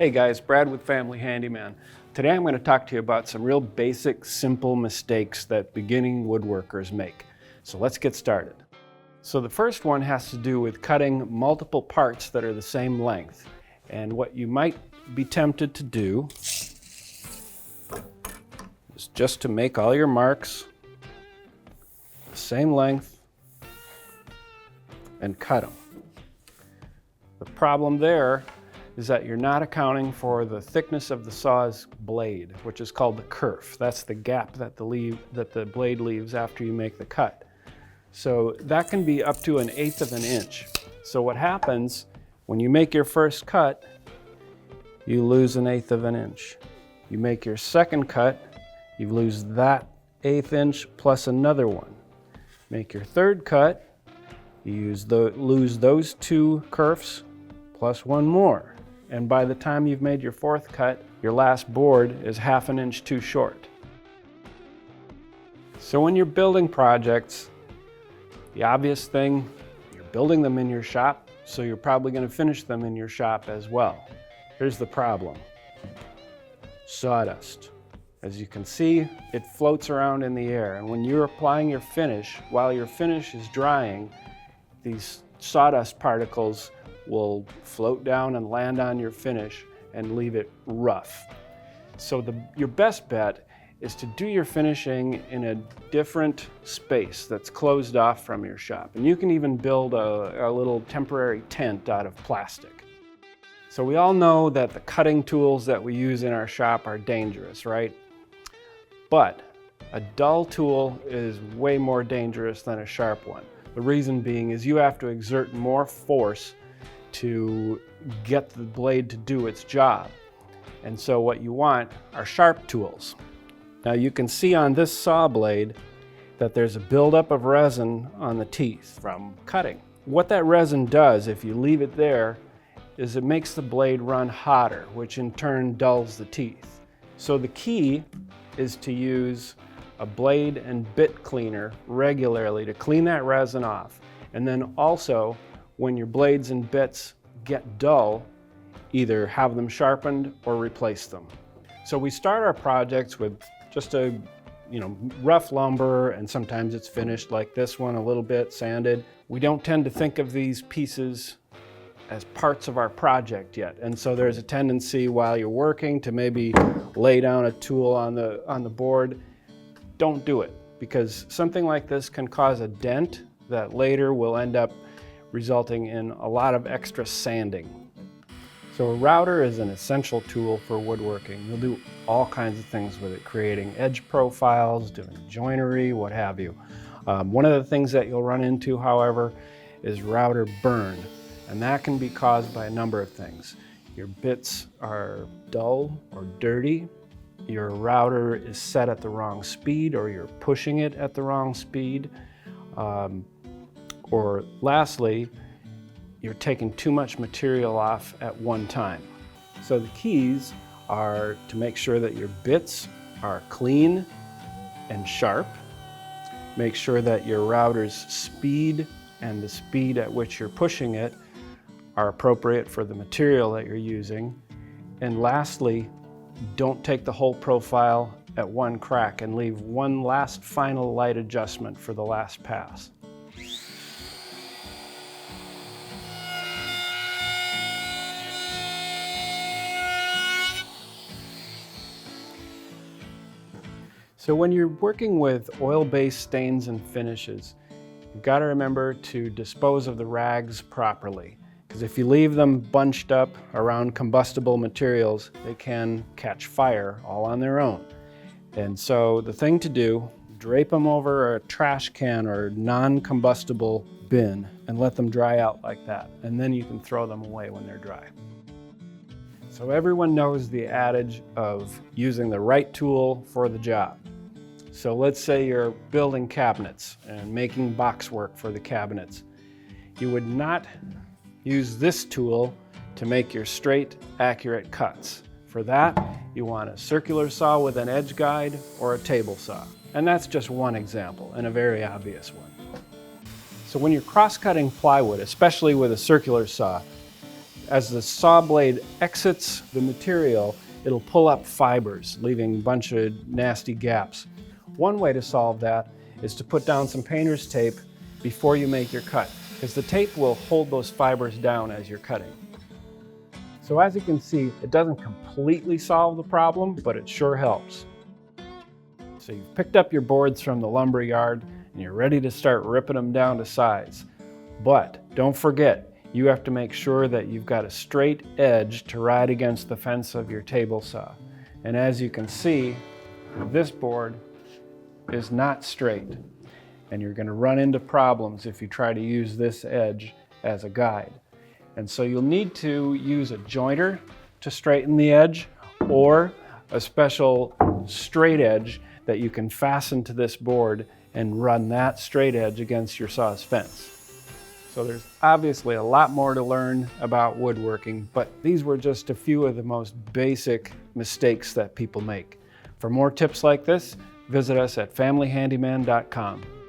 Hey guys, Brad with Family Handyman. Today I'm going to talk to you about some real basic, simple mistakes that beginning woodworkers make. So let's get started. So the first one has to do with cutting multiple parts that are the same length. And what you might be tempted to do is just to make all your marks the same length and cut them. The problem there is that you're not accounting for the thickness of the saw's blade, which is called the kerf. That's the gap that the blade leaves after you make the cut. So that can be up to 1/8 of an inch. So what happens when you make your first cut, you lose 1/8 of an inch. You make your second cut, you lose that 1/8 inch plus another one. Make your third cut, you lose those two kerfs plus one more. And by the time you've made your fourth cut, your last board is 1/2 an inch too short. So when you're building projects, the obvious thing, you're building them in your shop, so you're probably going to finish them in your shop as well. Here's the problem. Sawdust. As you can see, it floats around in the air, and when you're applying your finish, while your finish is drying, these sawdust particles will float down and land on your finish and leave it rough. So your best bet is to do your finishing in a different space that's closed off from your shop. And you can even build a little temporary tent out of plastic. So we all know that the cutting tools that we use in our shop are dangerous, right? But a dull tool is way more dangerous than a sharp one. The reason being is you have to exert more force to get the blade to do its job. And so what you want are sharp tools. Now you can see on this saw blade that there's a buildup of resin on the teeth from cutting. What that resin does, if you leave it there, is it makes the blade run hotter, which in turn dulls the teeth. So the key is to use a blade and bit cleaner regularly to clean that resin off. And then also, when your blades and bits get dull, either have them sharpened or replace them. So we start our projects with just a rough lumber, and sometimes it's finished like this one, a little bit sanded. We don't tend to think of these pieces as parts of our project yet, and so there's a tendency while you're working to maybe lay down a tool on the board. Don't do it, because something like this can cause a dent that later will end up resulting in a lot of extra sanding. So a router is an essential tool for woodworking. You'll do all kinds of things with it, creating edge profiles, doing joinery, what have you. One of the things that you'll run into, however, is router burn, and that can be caused by a number of things. Your bits are dull or dirty, your router is set at the wrong speed, or you're pushing it at the wrong speed, or lastly, you're taking too much material off at one time. So the keys are to make sure that your bits are clean and sharp. Make sure that your router's speed and the speed at which you're pushing it are appropriate for the material that you're using. And lastly, don't take the whole profile at one crack and leave one last final light adjustment for the last pass. So when you're working with oil-based stains and finishes, you've got to remember to dispose of the rags properly, because if you leave them bunched up around combustible materials, they can catch fire all on their own. And so the thing to do, drape them over a trash can or non-combustible bin and let them dry out like that, and then you can throw them away when they're dry. So everyone knows the adage of using the right tool for the job. So let's say you're building cabinets and making boxwork for the cabinets. You would not use this tool to make your straight, accurate cuts. For that, you want a circular saw with an edge guide or a table saw. And that's just one example, and a very obvious one. So when you're cross-cutting plywood, especially with a circular saw, As the saw blade exits the material, it'll pull up fibers, leaving a bunch of nasty gaps. One way to solve that is to put down some painter's tape before you make your cut, because the tape will hold those fibers down as you're cutting. So as you can see, it doesn't completely solve the problem, but it sure helps. So you've picked up your boards from the lumber yard and you're ready to start ripping them down to size. But don't forget, you have to make sure that you've got a straight edge to ride against the fence of your table saw. And as you can see, this board is not straight. And you're going to run into problems if you try to use this edge as a guide. And so you'll need to use a jointer to straighten the edge, or a special straight edge that you can fasten to this board and run that straight edge against your saw's fence. So there's obviously a lot more to learn about woodworking, but these were just a few of the most basic mistakes that people make. For more tips like this, visit us at familyhandyman.com.